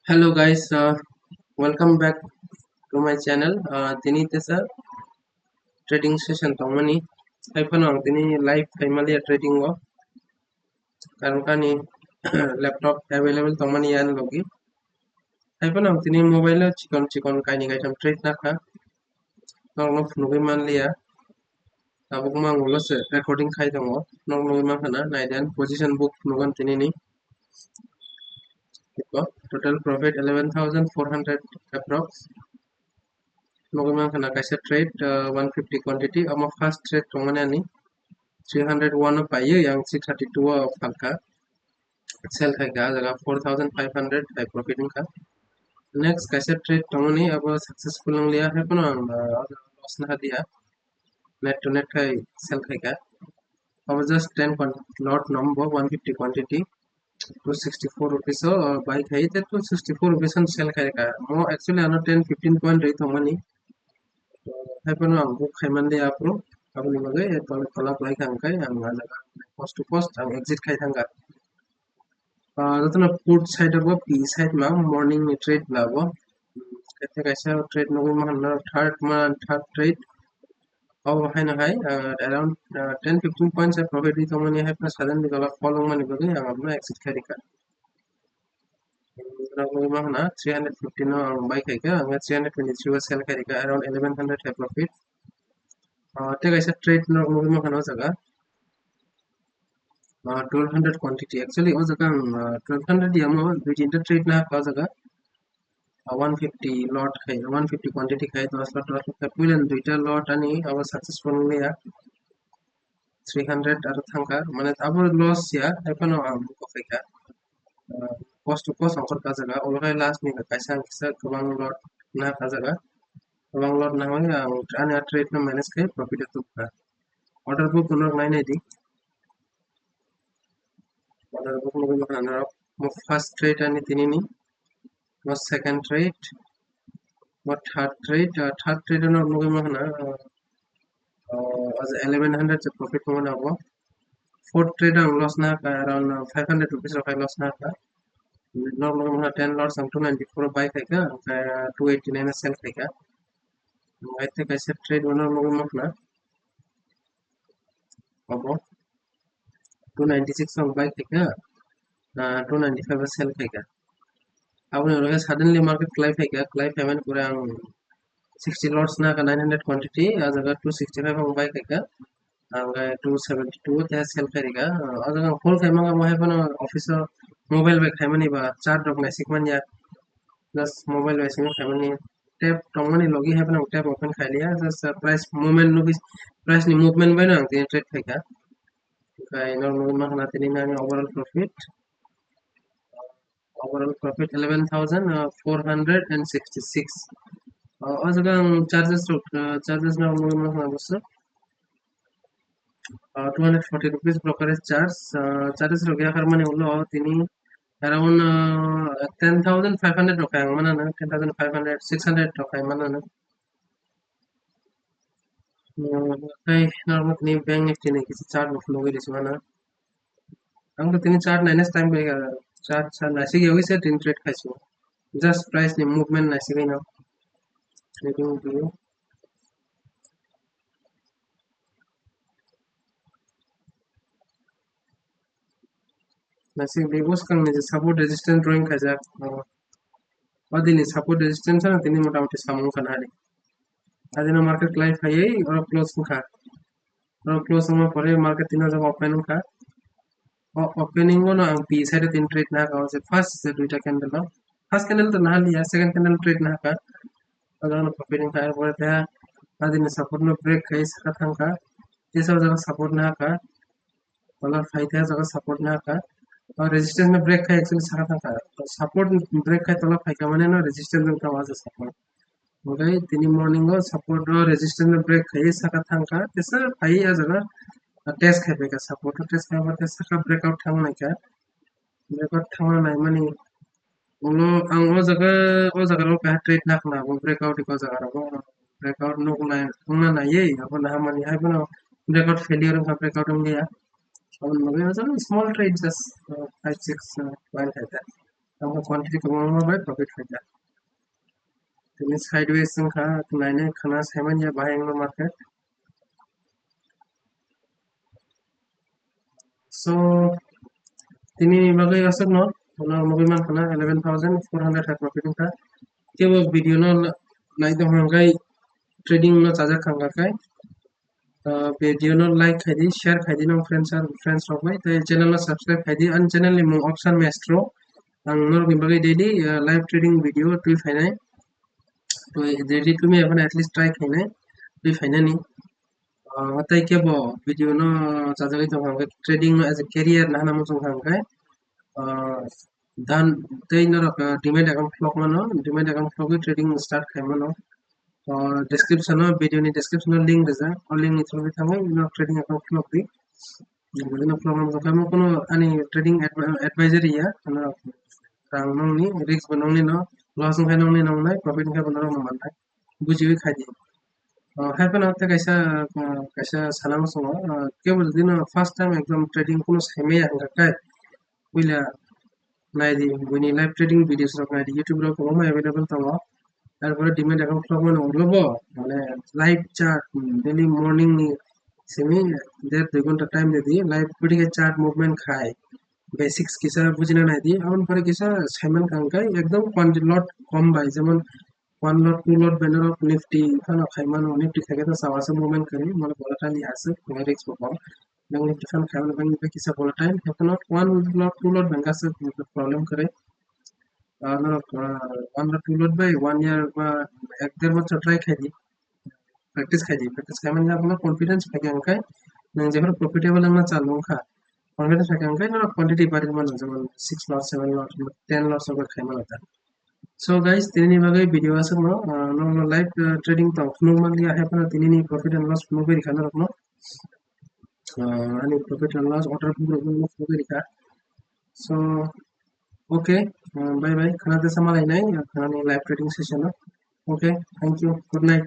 Hello guys, welcome back to my channel. Tini tesa trading session tomani. Hai panang tini live family trading wo. Karon kani laptop available tomani yan logi. Hai panang tini mobile chikon kaini gaitam trade naka. Nong no nugi man liya. Tabuk mang ulos recording khai tongo. Nong nugi man kana naidan position book nugan tini ni. Total profit 11,400 approx. Nogama kana kaisa trade 150 quantity ama first trade tongane ani 301 paye yang 632 falka sell khaga jaga 4500 high profit ka next kaisa trade tongani abo successful ng liya hai kono loss na dia net to net kai sell khaga abo just 10 lot number 150 quantity 264 rupees so buy khai te 264 rupees on sell khaga mo actually ano 10 15 point rate tongani hai kono ang book khaiman liya apro আপনি লগে তলে তলা ply খাঙ্কাই আং আলাদা post to post আং exit খাই থাঙ্গা যতন পুট সাইড হবো পি সাইড মা মর্নিং ট্রেড লাবো কেতে কাইসা ট্রেড নগর মাহান থার্ড ট্রেড অব হাই না হাই around 10 15 points of profit di tomani hai plus suddenly gala fall mani bagi ang abna exit khai dika nagor mahana 315 no buy khai ka ang 323 sell khai dika around 1100 hai profit te kaisa trade nagor mahana jaga 1200 quantity actually o jaga 1200 yamo dui tinta trade na ka jaga 150 lot khai 150 quantity khai 10 lot khai puilen duita lot ani aba successful niya 300 ar thangka mane abo loss ya ekono am ko faika cost to cost angkor ka jaga olgai last ni ka kaisa kisa kubang lot na ka jaga kubang lot na hoy ang ani trade na manage khai profit tu ka order book kono nai nai di order book no ko na mo first trade ani tinini mo second trade mo third trade no mo ko na as 1100 च profit mo na bo fourth trade ang loss na ka around 500 rupees ro loss na ka normal mo 10 lots ang 294 buy khai ka 289 sell khai ka ai te kaise trade mo mo na abo 296 ang buy khai ka 295 sell khai ka apni loge suddenly market climb payment pura ang 60 lots na ka 900 quantity as agar 265 ang buy khai ka angga 272 te sell kariga ajaga whole kaimanga mo hepana office mobile by khaimani ba char dog na sikman ya plus mobile by sing khaimani tab tongmani logi hepana tab open khailia just price movement no price ni movement by na ang trade khaika kai normal ma khana tini na overall profit 11,466 ajaga charges na mo ma khana 240 rupees brokerage charges ro gaya mane ulo tini around 10,500 rokhay mana na 10,500 600 rokhay mana na kai normal ni bank nifty ne kisi chart mo flow giri mana ang to tini chart minus time be chart na sig yogi se tin trade khaisu just price ni movement na sig na trading view na sig begos kang ni support resistance drawing khaja adini support resistance na tini motamoti samu kanari adina market climb hai or close kha or close sama pore market tina jab open kha opening no ang p side tin trade na ka first duita candle no first candle to na liya second candle trade na ka adana opening ka pore ta adini support no break kai saka thangka tesa jaga support na ka wala faida jaga support na ka और resistance में break का actually सका था support break का तला फाइका माने ना resistance का आवाज सपोर्ट ओके तिनी मॉर्निंग को सपोर्ट और रेजिस्टेंस में ब्रेक खाई सका था का तेसा फाइ आ जगह टेस्ट खाई का सपोर्ट टेस्ट का बात सका ब्रेकआउट थांग ना क्या ब्रेकआउट थांग ना माने उलो आं ओ जगह रो पे ट्रेड ना खना वो ब्रेकआउट को जगह रो ब्रेकआउट नो ना ना ये अब ना माने है बनो ब्रेकआउट फेलियर का ब्रेकआउट होंगे या अब मगे जगह स्मॉल ट्रेड जस्ट 5 6 पॉइंट है Ang quantity ko mo ba profit faida. Ini sideways ka naine khana semen ya buying no market. So tini bagai asap no ono mogi man khana 11,400 ha profit ka. Kebo video no nai to hangai trading no chaja khanga kai. Video no like खाई share खाई no friends rok bai tai channel no subscribe खाई an channel ni mung option maestro ang nor gimbagi daily live trading video tui fainai to daily tumi এখন at least try खाई tui fainai ni tai kebo video no chajagai to hang trading no as a career na na mo chung hang kai dan tai no demand account flock mano demand account flock trading start खाई mano description no video ni description no link deja or link ni through thangai no trading account flock di no flock mo kamo kono ani trading advisory ya ano rang nong ni risk banong ni no loss ngai nong ni nong nai profit ngai banong no man nai bujiwi khai happen out kaisa kaisa sanam songo kebul dino first time exam trading kono seme anga kai buila nai di buni live trading videos rok nai di youtube rok ko available tango তারপরে demat account vlog মানে উঠব মানে live chart daily morning নি semi 1.5-2 ঘন্টা time দিয়ে live পিটিকে chart movement খায় basics কিসা বুঝিনা নাই দি এমন পরে কিসা সাইমন কাঙ্কাই একদম কোয়ান্টিটি লট কম বাই যেমন 1 লট 2 লট ব্যানার অফ নিফটি খানা খাইমান নিফটি থেকে তো সাওয়াসে মুভমেন্ট করি মানে ভলাটাইল আছে রিস্ক পাও ব্যাংক নিফটি খান খাইমান ব্যাংক কিসা ভলাটাইল এখন 1 লট 2 লট ব্যাংক আছে প্রবলেম করে আমরা টুলট ভাই 1 ইয়ার বা 1-1.5 বছর ট্রাই খাইদি প্র্যাকটিস খাই মানে আপনার কনফিডেন্স থাকে আঙ্কাই যেমন প্রফিটেবল আমরা চালু খা কনফিডেন্স থাকে আঙ্কাই না কোয়ান্টিটি বাড়ি মানে যেমন 6 লট 7 লট 10 লট সব খাই মানে তা সো গাইস তিনি বাগৈ ভিডিও আছে ন ন লাইভ ট্রেডিং তো নরমালি আহে pana তিনি নি প্রফিট এন্ড লস ফ্লো কৰি খানা ৰকম ani profit and loss order flow কৰি খা so okay bye bye khana desa malai nai khana ni live trading session okay thank you good night